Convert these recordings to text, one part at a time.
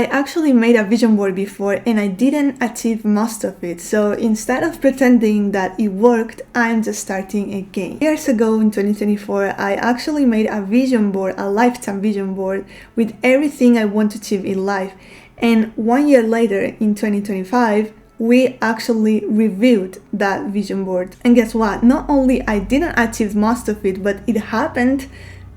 I actually made a vision board before and I didn't achieve most of it. So instead of pretending that it worked, I'm just starting again. Years ago in 2024, I actually made a vision board, a lifetime vision board with everything I want to achieve in life. And 1 year later in 2025, we actually reviewed that vision board. And guess what? Not only I didn't achieve most of it, but it happened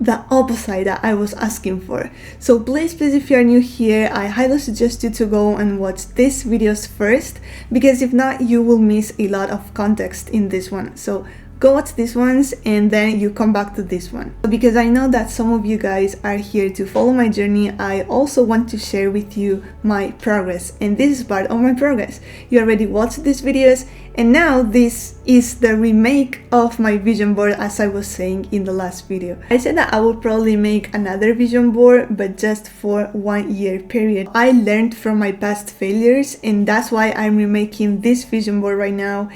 the opposite that I was asking for. So please, if you're new here, I highly suggest you to go and watch these videos first, because if not, you will miss a lot of context in this one. So go watch these ones and then you come back to this one. Because I know that some of you guys are here to follow my journey, I also want to share with you my progress, and this is part of my progress. You already watched these videos, and now this is the remake of my vision board, as I was saying in the last video. I said that I would probably make another vision board, but just for 1 year period. I learned from my past failures, and that's why I'm remaking this vision board right now,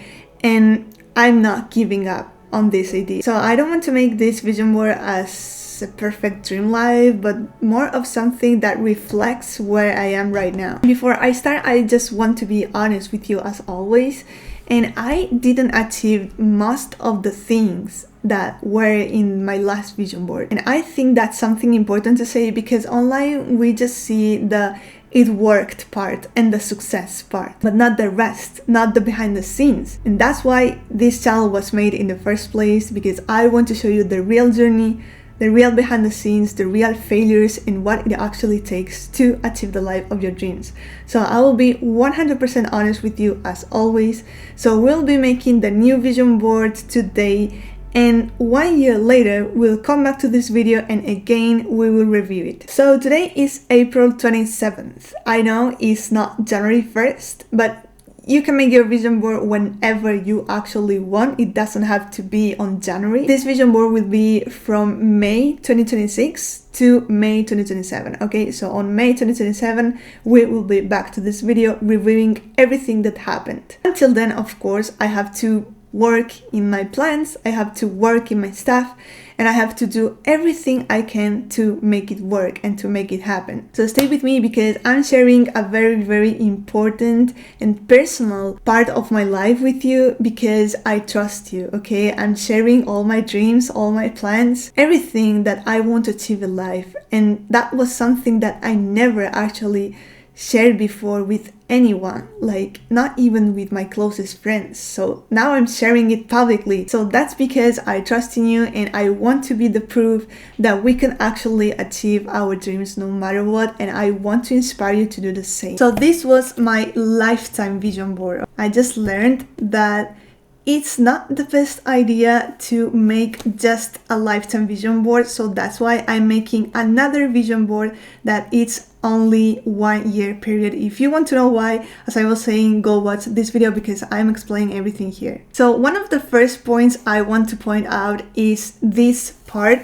and I'm not giving up on this idea. So I don't want to make this vision board as a perfect dream life, but more of something that reflects where I am right now. Before I start, I just want to be honest with you as always. And I didn't achieve most of the things that were in my last vision board. And I think that's something important to say, because online we just see the it worked part and the success part, but not the rest, not the behind the scenes. And that's why this channel was made in the first place, because I want to show you the real journey, the real behind the scenes, the real failures, and what it actually takes to achieve the life of your dreams. So I will be 100% honest with you as always. So we'll be making the new vision board today, and 1 year later we'll come back to this video and again we will review it. So today is April 27th. I know it's not January 1st, but you can make your vision board whenever you actually want. It doesn't have to be on January. This vision board will be from May 2026 to May 2027. Okay, so on May 2027 we will be back to this video reviewing everything that happened. Until then, of course, I have to work in my plans, I have to work in my stuff, and I have to do everything I can to make it work and to make it happen. So stay with me, because I'm sharing a very important and personal part of my life with you, because I trust you. Okay, I'm sharing all my dreams, all my plans, everything that I want to achieve in life, and that was something that I never actually shared before with anyone, like not even with my closest friends. So now I'm sharing it publicly. So that's because I trust in you, and I want to be the proof that we can actually achieve our dreams no matter what, and I want to inspire you to do the same. So this was my lifetime vision board. I just learned that it's not the best idea to make just a lifetime vision board, so that's why I'm making another vision board that it's only 1 year period. If you want to know why, as I was saying, go watch this video, because I'm explaining everything here. So one of the first points I want to point out is this part,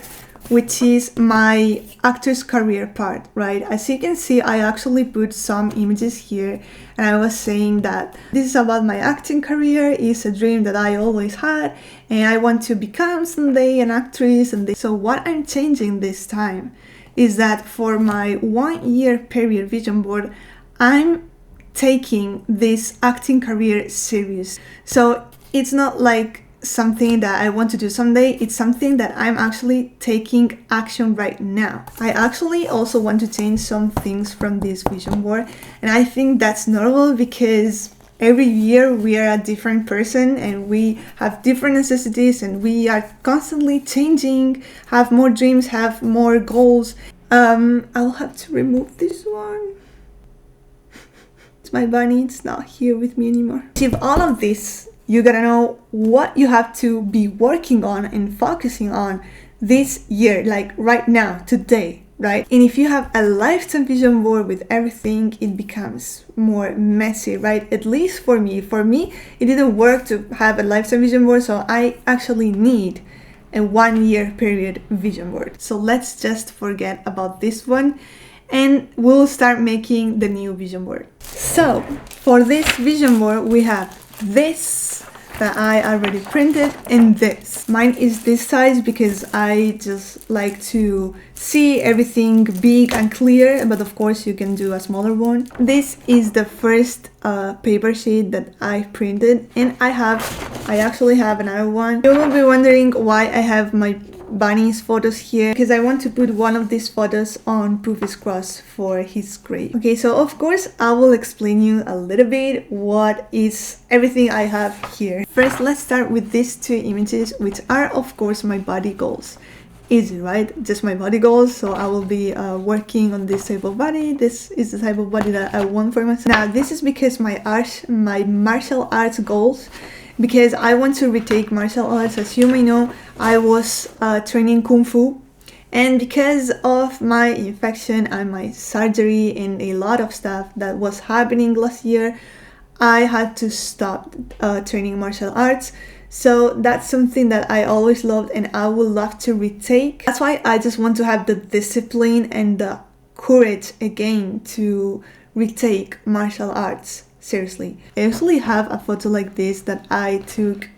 which is my actor's career part, right? As you can see, I actually put some images here, and I was saying that this is about my acting career. It's a dream that I always had, and I want to become someday an actress. And so what I'm changing this time is that for my 1 year period vision board, I'm taking this acting career serious. So it's not like something that I want to do someday, it's something that I'm actually taking action right now. I actually also want to change some things from this vision board, and I think that's normal, because every year we are a different person and we have different necessities, and we are constantly changing, have more dreams, have more goals. I'll have to remove this one. It's my bunny, it's not here with me anymore. To achieve all of this, you gotta know what you have to be working on and focusing on this year, like right now, today, right? And if you have a lifetime vision board with everything, it becomes more messy, right? At least for me. For me, it didn't work to have a lifetime vision board, so I actually need a 1 year period vision board. So let's just forget about this one, and we'll start making the new vision board. So for this vision board, we have this that I already printed, and this. Mine is this size because I just like to see everything big and clear, but of course you can do a smaller one. This is the first paper sheet that I printed, and I actually have another one. You will be wondering why I have my bunny's photos here, because I want to put one of these photos on Poofy's cross for his grave. Okay, so of course I will explain you a little bit what is everything I have here. First, let's start with these two images, which are of course my body goals. Easy, right? Just my body goals. So I will be working on this type of body. This is the type of body that I want for myself. Now this is because my martial arts goals, because I want to retake martial arts. As you may know, I was training Kung Fu, and because of my infection and my surgery and a lot of stuff that was happening last year, I had to stop training martial arts. So that's something that I always loved and I would love to retake. That's why I just want to have the discipline and the courage again to retake martial arts. Seriously. I actually have a photo like this that I took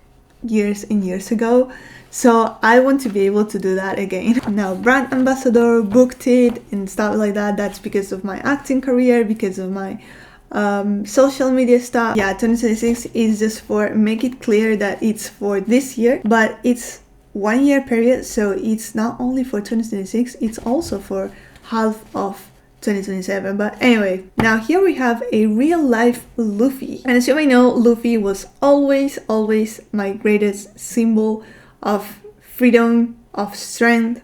years and years ago. So I want to be able to do that again. Now, brand ambassador, booked it and stuff like that. That's because of my acting career, because of my social media stuff. Yeah, 2026 is just for, make it clear that it's for this year, but it's 1 year period. So it's not only for 2026, it's also for half of 2027. But anyway, now here we have a real life Luffy, and as you may know, Luffy was always my greatest symbol of freedom, of strength,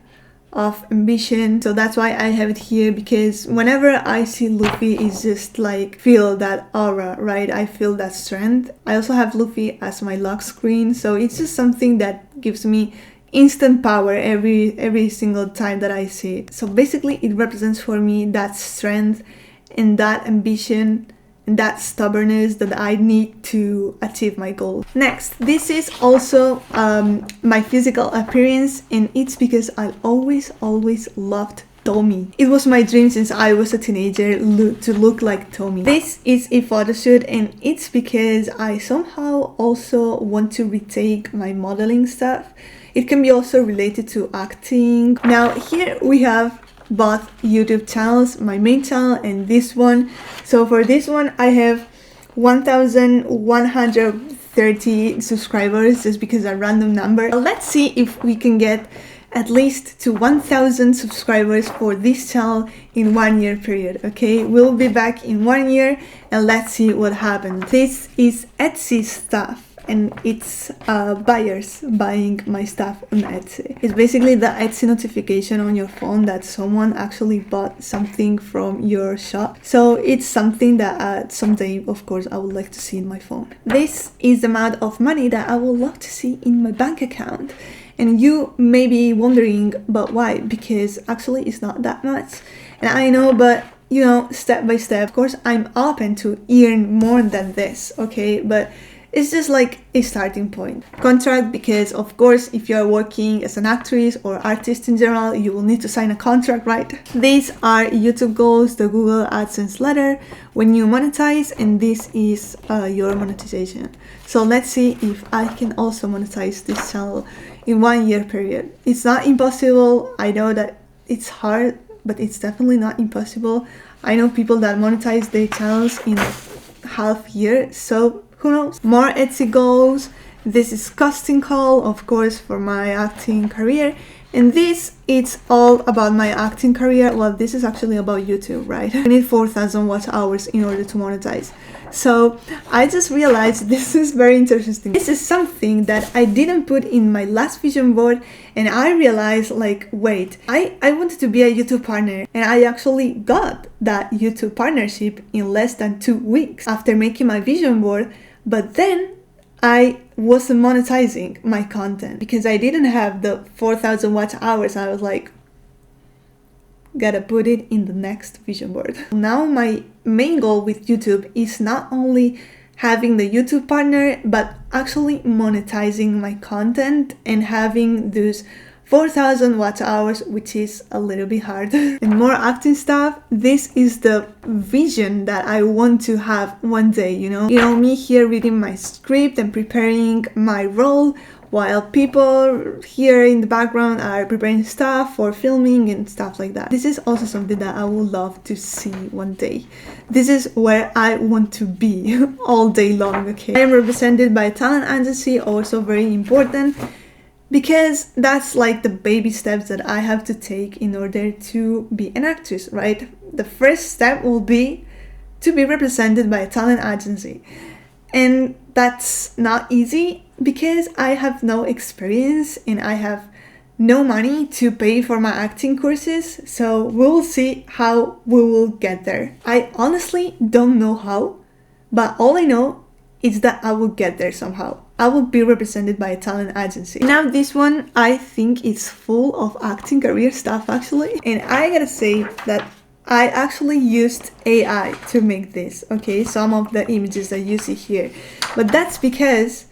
of ambition. So that's why I have it here, because whenever I see Luffy, it's just like feel that aura, right? I feel that strength. I also have Luffy as my lock screen, so it's just something that gives me instant power every single time that I see it. So basically it represents for me that strength and that ambition and that stubbornness that I need to achieve my goal. Next, this is also my physical appearance, and it's because I always loved Tommy. It was my dream since I was a teenager to look like Tommy. This is a photo shoot, and it's because I somehow also want to retake my modeling stuff. It can be also related to acting. Now here we have both YouTube channels, my main channel and this one. So for this one I have 1,130 subscribers, just because a random number. Let's see if we can get at least to 1,000 subscribers for this channel in 1 year period. Okay, we'll be back in 1 year and let's see what happens. This is Etsy stuff, and it's buyers buying my stuff on Etsy. It's basically the Etsy notification on your phone that someone actually bought something from your shop. So it's something that someday, of course, I would like to see in my phone. This is the amount of money that I would love to see in my bank account. And you may be wondering, but why? Because actually it's not that much. And I know, but you know, step by step, of course, I'm open to earn more than this, okay? But it's just like a starting point. Contract, because of course if you are working as an actress or artist in general, you will need to sign a contract, right? These are YouTube goals, the Google AdSense letter when you monetize, and this is your monetization. So let's see if I can also monetize this channel in 1 year period. It's not impossible. I know that it's hard, but it's definitely not impossible. I know people that monetize their channels in half year, so who knows? More Etsy goals. This is casting call, of course, for my acting career. And this, it's all about my acting career. Well, this is actually about YouTube, right? I need 4,000 watch hours in order to monetize. So I just realized this is very interesting. This is something that I didn't put in my last vision board, and I realized like, wait, I wanted to be a YouTube partner, and I actually got that YouTube partnership in less than 2 weeks after making my vision board. But then I wasn't monetizing my content because I didn't have the 4,000 watch hours. I was like, gotta put it in the next vision board. Now my main goal with YouTube is not only having the YouTube partner, but actually monetizing my content and having those 4,000 watch hours, which is a little bit hard. And more acting stuff. This is the vision that I want to have one day, you know? Me here reading my script and preparing my role, while people here in the background are preparing stuff for filming and stuff like that. This is also something that I would love to see one day. This is where I want to be all day long, okay? I am represented by a talent agency, also very important, because that's like the baby steps that I have to take in order to be an actress, right? The first step will be to be represented by a talent agency. And that's not easy because I have no experience and I have no money to pay for my acting courses. So we'll see how we will get there. I honestly don't know how, but all I know is that I will get there somehow. I will be represented by a talent agency. Now this one, I think it's full of acting career stuff actually. And I gotta say that I actually used AI to make this, okay? Some of the images that you see here. But that's because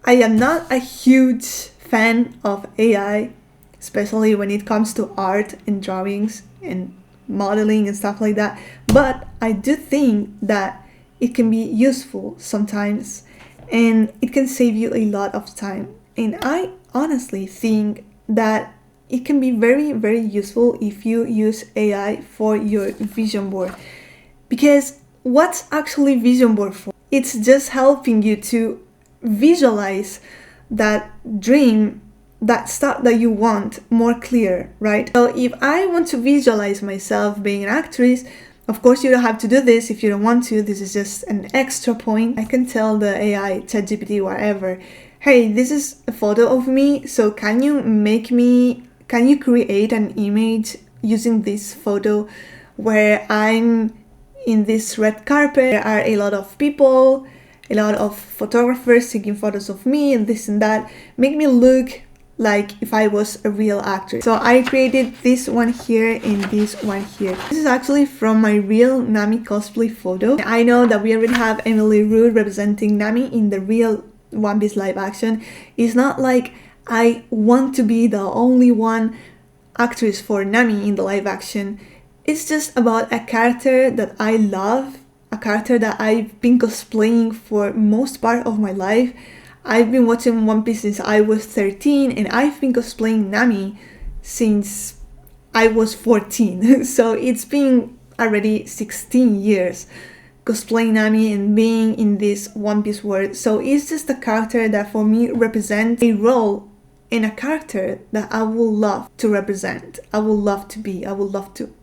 I am not a huge fan of AI, especially when it comes to art and drawings and modeling and stuff like that. But I do think that it can be useful sometimes and it can save you a lot of time. And I honestly think that it can be very, very useful if you use AI for your vision board. Because what's actually vision board for? It's just helping you to visualize that dream, that stuff that you want more clear, right? So if I want to visualize myself being an actress, of course you don't have to do this if you don't want to. This is just an extra point. I can tell the AI, ChatGPT, whatever, hey, this is a photo of me, so can you create an image using this photo where I'm in this red carpet, there are a lot of people, a lot of photographers taking photos of me and this and that, make me look like if I was a real actress. So I created this one here and this one here. This is actually from my real Nami cosplay photo. I know that we already have Emily Rude representing Nami in the real One Piece live action. It's not like I want to be the only one actress for Nami in the live action. It's just about a character that I love, a character that I've been cosplaying for most part of my life. I've been watching One Piece since I was 13 and I've been cosplaying Nami since I was 14. So it's been already 16 years cosplaying Nami and being in this One Piece world. So it's just a character that for me represents a role in a character that I would love to represent, I would love to be, I would love to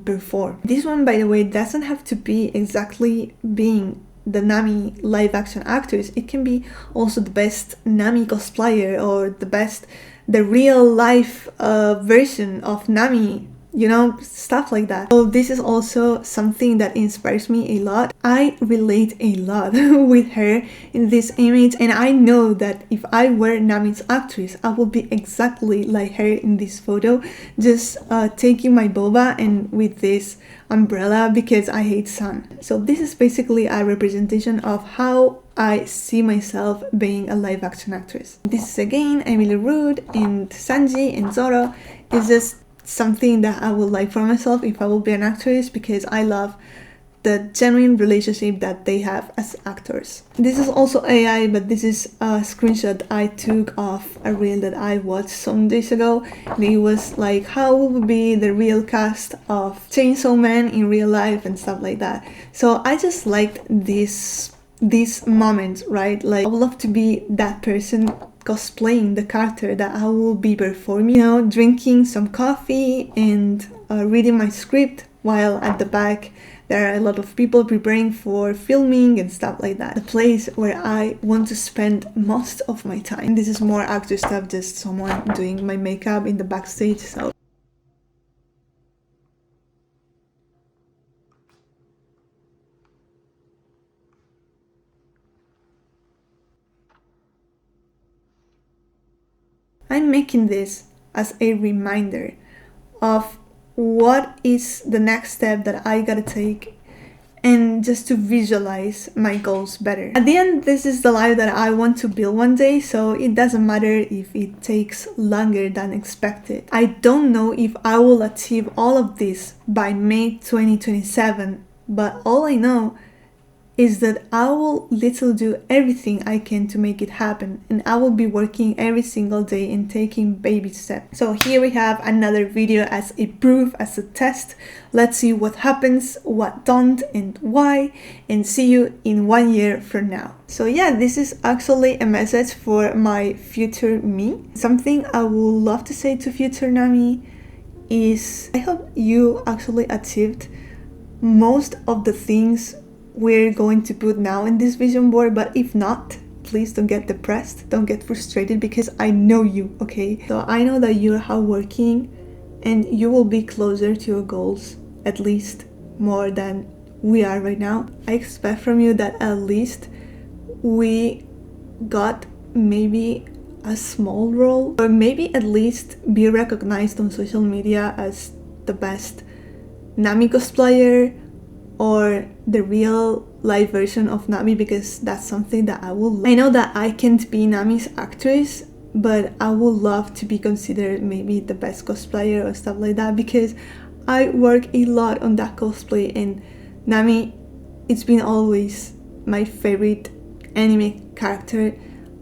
perform. This one, by the way, doesn't have to be exactly being the Nami live action actress. It can be also the best Nami cosplayer or the real life version of Nami, you know, stuff like that. So this is also something that inspires me a lot. I relate a lot with her in this image, and I know that if I were Nami's actress, I would be exactly like her in this photo, just taking my boba and with this umbrella because I hate sun. So this is basically a representation of how I see myself being a live action actress. This is again Emily Rude and Sanji and Zoro. It's just something that I would like for myself if I will be an actress, because I love the genuine relationship that they have as actors. This is also AI, but this is a screenshot I took of a reel that I watched some days ago, and it was like how would be the real cast of Chainsaw Man in real life and stuff like that. So I just liked this moment, right? Like I would love to be that person cosplaying the character that I will be performing, you know, drinking some coffee and reading my script while at the back there are a lot of people preparing for filming and stuff like that. The place where I want to spend most of my time. This is more actor stuff, just someone doing my makeup in the backstage. So I'm making this as a reminder of what is the next step that I gotta take and just to visualize my goals better. At the end, this is the life that I want to build one day, so it doesn't matter if it takes longer than expected. I don't know if I will achieve all of this by May 2027, but all I know is that I will literally do everything I can to make it happen, and I will be working every single day and taking baby steps. So here we have another video as a proof, as a test. Let's see what happens, what don't, and why, and see you in 1 year from now. So yeah, this is actually a message for my future me. Something I would love to say to future Nami is I hope you actually achieved most of the things we're going to put now in this vision board, but if not, please don't get depressed, don't get frustrated, because I know you, okay? So I know that you're hardworking and you will be closer to your goals, at least more than we are right now. I expect from you that at least we got maybe a small role, or maybe at least be recognized on social media as the best Nami cosplayer, or the real live version of Nami, because that's something that I will love. I know that I can't be Nami's actress, but I would love to be considered maybe the best cosplayer or stuff like that, because I work a lot on that cosplay, and Nami, it's been always my favorite anime character.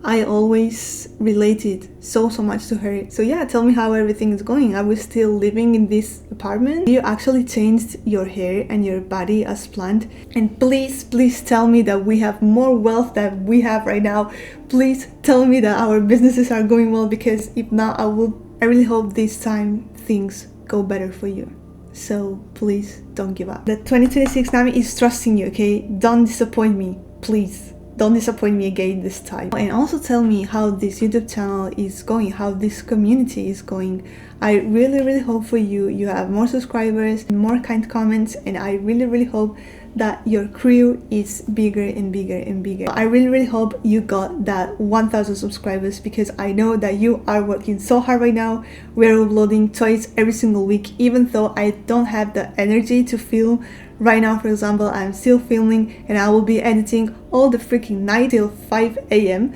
I always related so much to her. So yeah, tell me how everything is going. Are we still living in this apartment? You actually changed your hair and your body as planned. And please tell me that we have more wealth than we have right now. Please tell me that our businesses are going well, because if not, I really hope this time things go better for you. So please don't give up. The 2026 Nami is trusting you, okay? Don't disappoint me, please. Don't disappoint me again this time. And also tell me how this YouTube channel is going, how this community is going. I really hope for you have more subscribers and more kind comments, and I really hope that your crew is bigger and bigger and bigger. I really hope you got that 1,000 subscribers, because I know that you are working so hard right now. We're uploading twice every single week, even though I don't have the energy to film. Right now, for example, I'm still filming and I will be editing all the freaking night till 5 a.m.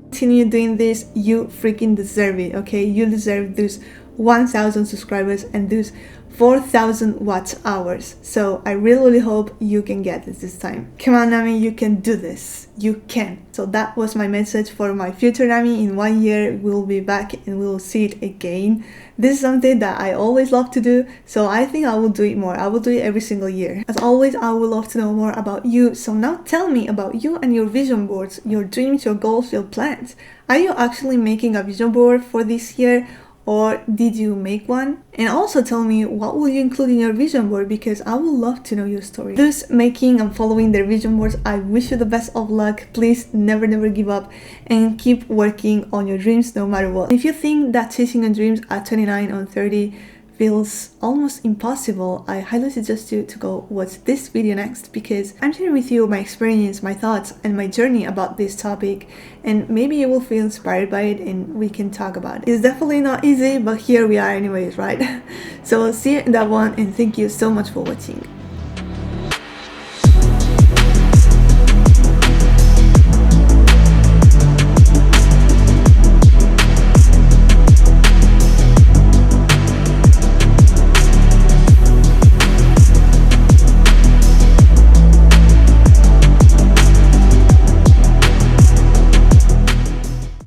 Continue doing this, you freaking deserve it, okay? You deserve those 1,000 subscribers and those 4,000 watch hours. So I really hope you can get this time. Come on, Nami, you can do this. You can. So that was my message for my future Nami. In 1 year, we'll be back and we'll see it again. This is something that I always love to do, so I think I will do it more. I will do it every single year. As always, I would love to know more about you. So now tell me about you and your vision boards, your dreams, your goals, your plans. Are you actually making a vision board for this year? Or did you make one? And also tell me what will you include in your vision board, because I would love to know your story. Those making and following their vision boards, I wish you the best of luck. Please never give up and keep working on your dreams no matter what. If you think that chasing your dreams at 29 or 30 feels almost impossible, I highly suggest you to go watch this video next, because I'm sharing with you my experience, my thoughts, and my journey about this topic, and maybe you will feel inspired by it and we can talk about it. It's definitely not easy, but here we are anyways, right? So see you in that one, and thank you so much for watching.